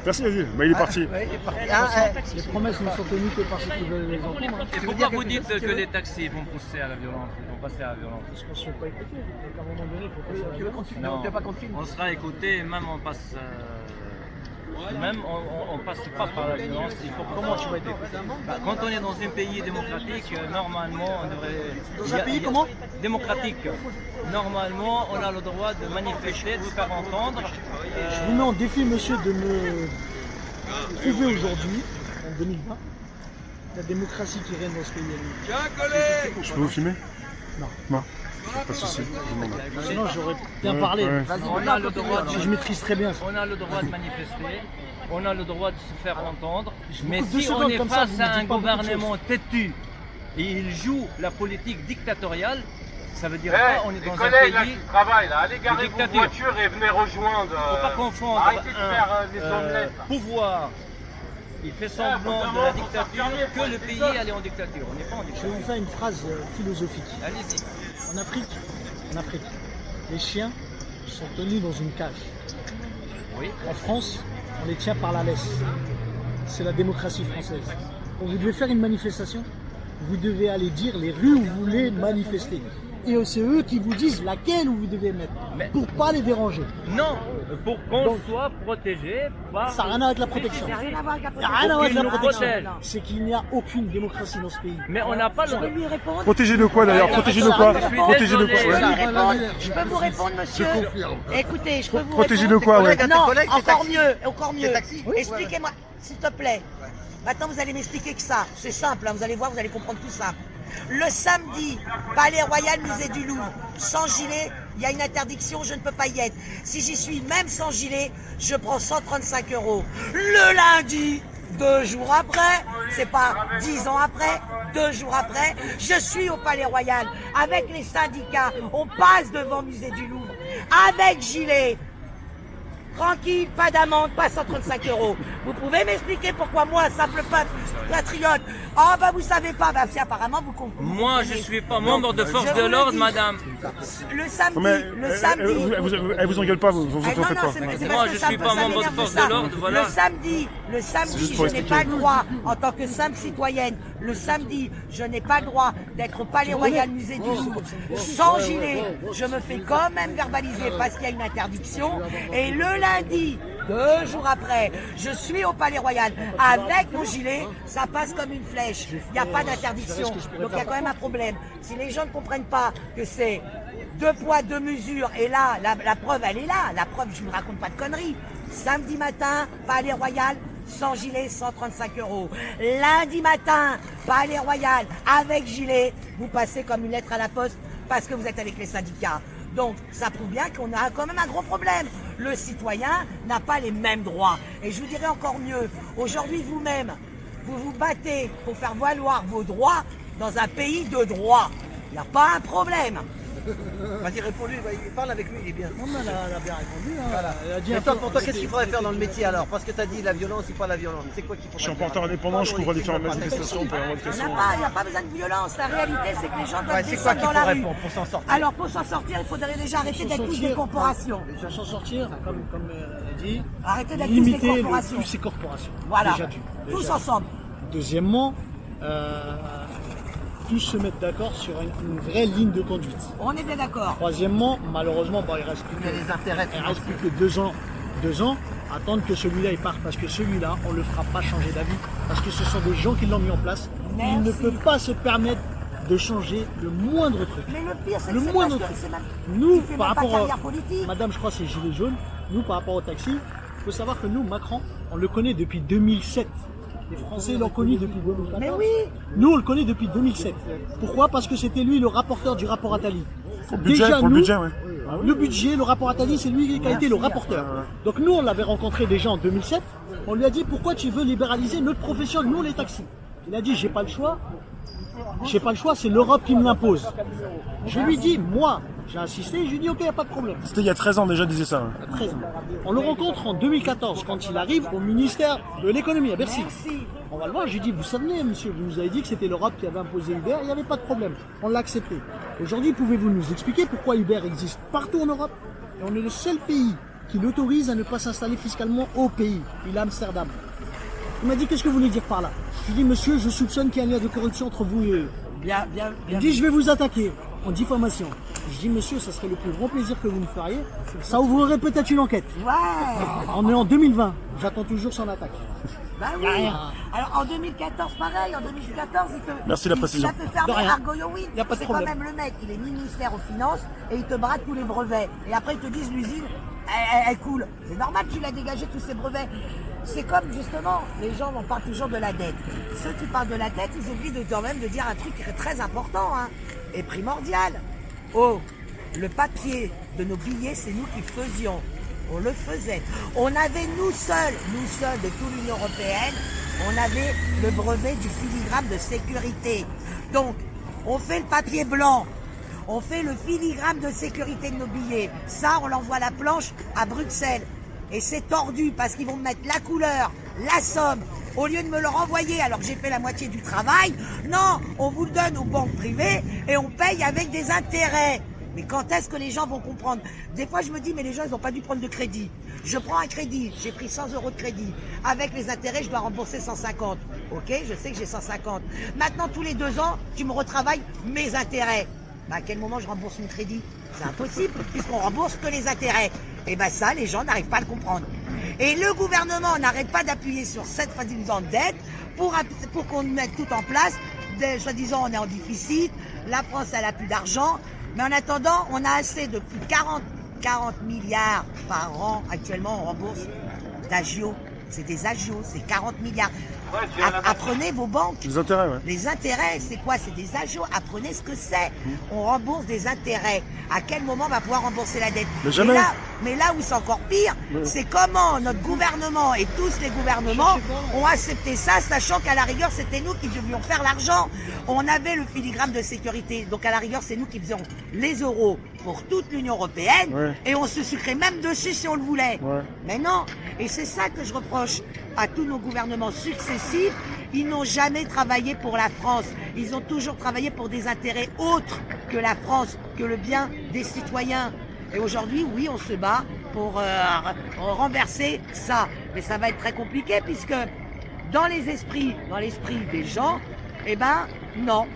Merci Adil. Bah, il est parti. Ouais, il est parti. Les promesses ne sont tenues que par ceux qui veulent les entendre. Et pourquoi vous dites que les taxis vont pousser à la violence, ils vont passer à la violence? Parce qu'on ne se fait pas écouter. Donc à un moment donné, il faut passer à la Tu veux violence. continuer? Non, pas continuer. On sera écouté, et même on passe. Même on passe pas par la violence. Comment tu vas être écouté? Quand on est dans un pays démocratique, normalement on devrait. Dans un pays comment? Démocratique. Normalement, on a le droit de manifester, de se faire entendre. Je vous mets en défi, monsieur, de me prouver aujourd'hui, en 2020, la démocratie qui règne dans ce pays. Je peux vous filmer? Non. Non. Pas de souci. Je demande. Sinon, j'aurais bien parlé. Ouais. On a le droit Je maîtrise très bien ça. On a le droit de manifester, on a le droit de se faire entendre, mais beaucoup de si secondes on est comme ça, face vous me à dites un pas beaucoup de gouvernement têtu et il joue la politique dictatoriale, ça veut dire Hey, quoi? On est les dans un collègues là, pays. qui travaillent là, allez garer vos dictature. voitures et venez rejoindre. Il ne faut pas confondre Arrêtez de faire les omelettes. là. pouvoir. Il fait semblant de la dictature que le pays allait en dictature. On n'est pas en Je vais dictature. vous faire une phrase philosophique. Allez-y. En Afrique, les chiens sont tenus dans une cage. Oui. En France, on les tient par la laisse. C'est la démocratie française. Quand vous devez faire une manifestation, vous devez aller dire les rues où vous voulez manifester. Et c'est eux qui vous disent laquelle où vous devez mettre, pour pas les déranger. Non, pour qu'on soit protégé par. Ça n'a rien à voir avec la protection. Ça n'a rien à voir avec la Ça n'a rien à voir avec la Aucune protection. protège. C'est qu'il n'y a aucune démocratie dans ce pays. Mais on n'a pas Je peux le. lui répondre? Protégé de quoi d'ailleurs? Protégé de quoi? Je suis Protégé de quoi? désolé. Ouais. Je peux vous répondre, monsieur? Écoutez, je peux vous Protégé de répondre. quoi? Ouais. Non, encore mieux, encore mieux. Expliquez-moi, s'il te plaît. Maintenant, vous allez m'expliquer que ça. C'est simple, hein, vous allez voir, vous allez comprendre tout ça. Le samedi, Palais Royal, Musée du Louvre, sans gilet, il y a une interdiction, je ne peux pas y être. Si j'y suis même sans gilet, je prends 135 €. Le lundi, 2 jours après, c'est pas 10 ans après, 2 jours après, je suis au Palais Royal avec les syndicats. On passe devant Musée du Louvre avec gilet. Tranquille, pas d'amende, pas 135 €. Vous pouvez m'expliquer pourquoi moi, simple patriote, oh bah vous savez pas, bah si apparemment vous comprenez. Moi, je ne suis pas membre de force Je de vous le l'ordre, dis. madame. Le samedi, Mais le samedi. elle vous engueule pas, vous Ah, faites pas. c'est Moi, parce que je ça suis me- pas ça membre de m'énerve force ça. de l'ordre, voilà. Le samedi, juste pour je n'ai expliquer. pas le droit, en tant que simple citoyenne, le samedi, je n'ai pas le droit d'être au Palais Royal, Musée du Louvre, sans gilet. Je me fais quand même verbaliser parce qu'il y a une interdiction. Et le lundi, 2 jours après, je suis au Palais Royal avec mon gilet, ça passe comme une flèche. Il n'y a pas d'interdiction. Donc il y a quand même un problème. Si les gens ne comprennent pas que c'est 2 poids, 2 mesures, et là, la preuve, elle est là. La preuve, je ne vous raconte pas de conneries. Samedi matin, Palais Royal, sans gilet, 135 €. Lundi matin, Palais Royal, avec gilet, vous passez comme une lettre à la poste parce que vous êtes avec les syndicats. Donc, ça prouve bien qu'on a quand même un gros problème. Le citoyen n'a pas les mêmes droits. Et je vous dirais encore mieux, aujourd'hui vous-même, vous vous battez pour faire valoir vos droits dans un pays de droit. Il n'y a pas un problème. Vas-y, réponds-lui, parle avec lui, il est bien. Non, mais elle a bien répondu. Hein. Voilà. Elle a dit Et un toi, peu- pour toi, qu'est-ce qu'il faudrait faire dans le métier alors? Parce que tu as dit la violence, c'est pas la violence. C'est quoi qu'il faudrait Je suis en faire porteur indépendant, je couvre différentes manifestations, pour avoir de Il questions. n'y a pas besoin de violence. La réalité, c'est que les gens doivent Ouais, c'est quoi descendre qu'il dans la faudrait rue. pour s'en sortir? Alors, pour s'en sortir, il faudrait déjà arrêter d'être tous des corporations. Pour s'en sortir, comme elle dit, Arrêtez d'être tous des limiter le corporations. plus ces corporations. Voilà, Déjà d'une. tous Déjà. ensemble. Deuxièmement, tous se mettre d'accord sur une vraie ligne de conduite. On est bien d'accord. Troisièmement, malheureusement, bon, il reste plus Il y a que, des intérêts. il reste plus que 2 ans. 2 ans, attendre que celui-là il parte, parce que celui-là, on ne le fera pas changer d'avis, parce que ce sont des gens qui l'ont mis en place. Merci. Il ne peut pas se permettre de changer le moindre truc. Mais le pire, c'est Le que c'est moindre parce que truc. c'est même... Nous, il fait par même pas rapport carrière politique. Madame, je crois que c'est Gilets jaunes. Nous, par rapport au taxi, il faut savoir que nous, Macron, on le connaît depuis 2007. Les Français l'ont connu depuis 2014. Mais oui. Nous, on le connaît depuis 2007. Pourquoi? Parce que c'était lui le rapporteur du rapport Attali. Pour le budget, ouais. Le budget, le rapport Attali, c'est lui qui a été le rapporteur. Donc nous, on l'avait rencontré déjà en 2007. On lui a dit, pourquoi tu veux libéraliser notre profession, nous les taxis? Il a dit, j'ai pas le choix. J'ai pas le choix, c'est l'Europe qui me l'impose. Je lui dis, moi, j'ai insisté, je lui dis, ok, il n'y a pas de problème. C'était il y a 13 ans déjà, disait ça. Ouais. 13 ans. On le rencontre en 2014, quand il arrive au ministère de l'économie à Bercy. Merci. On va le voir, je lui dis, vous savez, monsieur, vous nous avez dit que c'était l'Europe qui avait imposé Uber, il n'y avait pas de problème. On l'a accepté. Aujourd'hui, pouvez-vous nous expliquer pourquoi Uber existe partout en Europe? Et on est le seul pays qui l'autorise à ne pas s'installer fiscalement au pays. Il est à Amsterdam. Il m'a dit, qu'est-ce que vous voulez dire par là? Je lui ai dit, monsieur, je soupçonne qu'il y a un lien de corruption entre vous et eux. Bien, Il me dit, je vais vous attaquer en diffamation. Je dis, monsieur, ça serait le plus grand plaisir que vous me feriez. Ça ouvrirait peut-être une enquête. Ouais. On est en 2020. J'attends toujours son attaque. Bah oui. Alors en 2014, pareil, en 2014, Merci la précision. il a fait fermer De rien. Argoyowin. Y a pas de C'est quand problème. même le mec, il est ministère aux Finances et il te brade tous les brevets. Et après ils te disent l'usine, elle coule. C'est normal que tu l'as dégagé tous ces brevets. C'est comme justement, les gens on parle toujours de la dette. Ceux qui parlent de la dette, ils oublient quand même de dire un truc qui est très important et primordial. Oh, le papier de nos billets, c'est nous qui le faisions. On le faisait. On avait nous seuls de toute l'Union européenne, on avait le brevet du filigrane de sécurité. Donc, on fait le papier blanc, on fait le filigrane de sécurité de nos billets. Ça, on l'envoie à la planche à Bruxelles. Et c'est tordu parce qu'ils vont me mettre la couleur, la somme. Au lieu de me le renvoyer alors que j'ai fait la moitié du travail, non, on vous le donne aux banques privées et on paye avec des intérêts. Mais quand est-ce que les gens vont comprendre? Des fois, je me dis, mais les gens, ils n'ont pas dû prendre de crédit. Je prends un crédit, j'ai pris 100 € de crédit. Avec les intérêts, je dois rembourser 150. Ok, je sais que j'ai 150. Maintenant, tous les 2 ans, tu me retravailles mes intérêts. Bah, à quel moment je rembourse mon crédit? C'est impossible, puisqu'on rembourse que les intérêts. Et ben ça, les gens n'arrivent pas à le comprendre. Et le gouvernement n'arrête pas d'appuyer sur cette soi-disant dette pour qu'on mette tout en place. Soi-disant, on est en déficit, la France, elle n'a plus d'argent. Mais en attendant, on a assez de plus de 40 milliards par an. Actuellement, on rembourse d'agios. C'est des agios, c'est 40 milliards. Apprenez vos banques. Les intérêts, ouais. Les intérêts, c'est quoi? C'est des agios. Apprenez ce que c'est. On rembourse des intérêts. À quel moment on va pouvoir rembourser la dette? Mais jamais. Mais là où c'est encore pire, c'est comment notre gouvernement et tous les gouvernements ont accepté ça, sachant qu'à la rigueur, c'était nous qui devions faire l'argent. On avait le filigrane de sécurité. Donc à la rigueur, c'est nous qui faisions les euros pour toute l'Union européenne. Ouais. Et on se sucrait même dessus si on le voulait. Ouais. Mais non. Et c'est ça que je reproche à tous nos gouvernements successifs. Ils n'ont jamais travaillé pour la France. Ils ont toujours travaillé pour des intérêts autres que la France, que le bien des citoyens. Et aujourd'hui, oui, on se bat pour renverser ça. Mais ça va être très compliqué puisque dans l'esprit des gens, eh ben, non.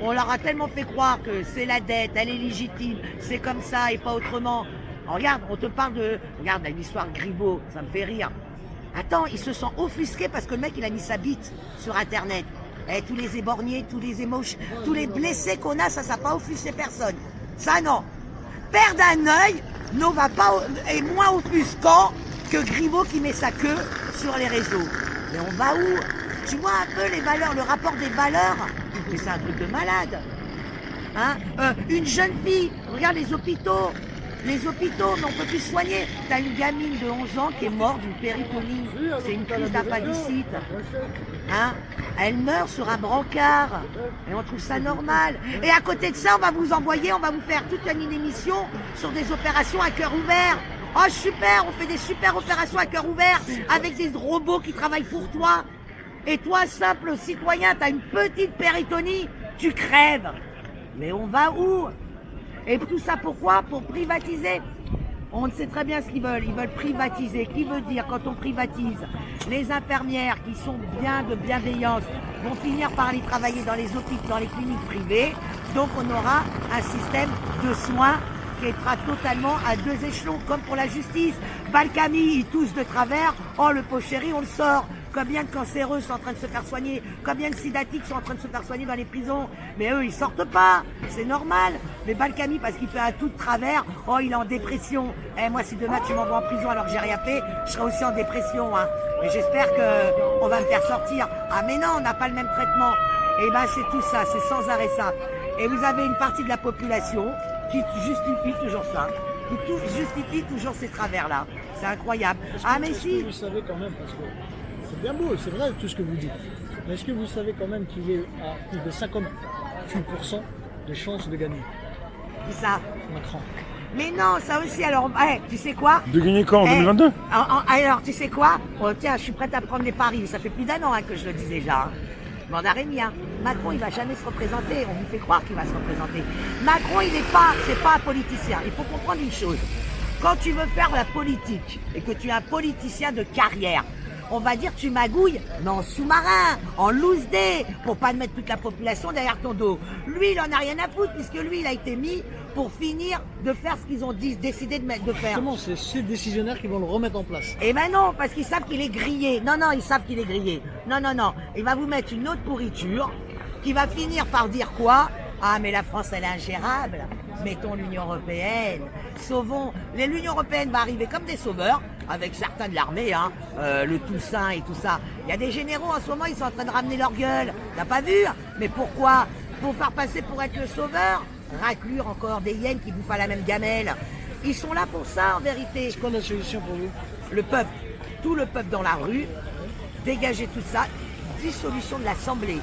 On leur a tellement fait croire que c'est la dette, elle est légitime, c'est comme ça et pas autrement. Regarde, on te parle de... Regarde, la histoire Griveaux, ça me fait rire. Attends, ils se sont offusqués parce que le mec, il a mis sa bite sur Internet. Et tous les éborgnés, tous les émoches, tous les blessés qu'on a, ça n'a pas offusqué personne. Ça, non. Perdre un œil est moins offusquant que Griveaux qui met sa queue sur les réseaux. Mais on va où? Tu vois un peu les valeurs, le rapport des valeurs? Mais c'est un truc de malade. Hein? Une jeune fille, regarde les hôpitaux. Les hôpitaux, mais on peut plus soigner. T'as une gamine de 11 ans qui est morte d'une péritonite. C'est une crise d'appendicite. Hein? Elle meurt sur un brancard. Et on trouve ça normal. Et à côté de ça, on va vous faire toute une émission sur des opérations à cœur ouvert. Oh super, on fait des super opérations à cœur ouvert avec des robots qui travaillent pour toi. Et toi, simple citoyen, t'as une petite péritonie, tu crèves. Mais on va où? Et tout ça pourquoi? Pour privatiser. On sait très bien ce qu'ils veulent. Ils veulent privatiser. Qui veut dire quand on privatise? Les infirmières qui sont bien de bienveillance vont finir par aller travailler dans les hôpitaux, dans les cliniques privées. Donc on aura un système de soins qui sera totalement à 2 échelons, comme pour la justice. Balkany, il tousse de travers. Oh, le pauvre chéri, on le sort. Combien de cancéreux sont en train de se faire soigner? Combien de sidatiques sont en train de se faire soigner dans les prisons? Mais eux, ils sortent pas. C'est normal. Mais Balkany, parce qu'il fait un tout de travers, oh, il est en dépression. Eh, moi, si demain tu m'envoies en prison alors que j'ai rien fait, je serai aussi en dépression, hein. Mais j'espère qu'on va me faire sortir. Ah, mais non, on n'a pas le même traitement. Et ben, c'est tout ça. C'est sans arrêt ça. Et vous avez une partie de la population qui justifie toujours ça. Qui justifie toujours ces travers-là. C'est incroyable. Ah, mais si. Vous savez quand même, parce que c'est bien beau, c'est vrai tout ce que vous dites. Mais est-ce que vous savez quand même qu'il est à plus de 58% de chances de gagner? Qui ça? Macron. Mais non, ça aussi, alors, tu sais quoi? De gagner quand, en 2022? Alors, tu sais quoi? Oh, tiens, je suis prête à prendre des paris. Ça fait plus d'1 an que je le dis déjà. Mais on a Rémi, hein. Macron, il va jamais se représenter. On vous fait croire qu'il va se représenter. Macron, c'est pas un politicien. Il faut comprendre une chose. Quand tu veux faire la politique et que tu es un politicien de carrière, on va dire tu magouilles, mais en sous-marin, en loose day, pour pas mettre toute la population derrière ton dos. Lui, il en a rien à foutre, puisque lui, il a été mis pour finir de faire ce qu'ils ont décidé de faire. Justement, c'est ces décisionnaires qui vont le remettre en place. Eh ben non, parce qu'ils savent qu'il est grillé. Non, ils savent qu'il est grillé. Non. Il va vous mettre une autre pourriture qui va finir par dire quoi? Ah, mais la France, elle est ingérable. Mettons l'Union Européenne. Sauvons. L'Union Européenne va arriver comme des sauveurs, avec certains de l'armée, hein, le Toussaint et tout ça. Il y a des généraux en ce moment, ils sont en train de ramener leur gueule. T'as pas vu? Mais pourquoi? Pour faire passer pour être le sauveur? Raclure encore des hyènes qui bouffent à la même gamelle. Ils sont là pour ça, en vérité. C'est quoi la solution pour vous? Le peuple, tout le peuple dans la rue, dégager tout ça, dissolution de l'Assemblée.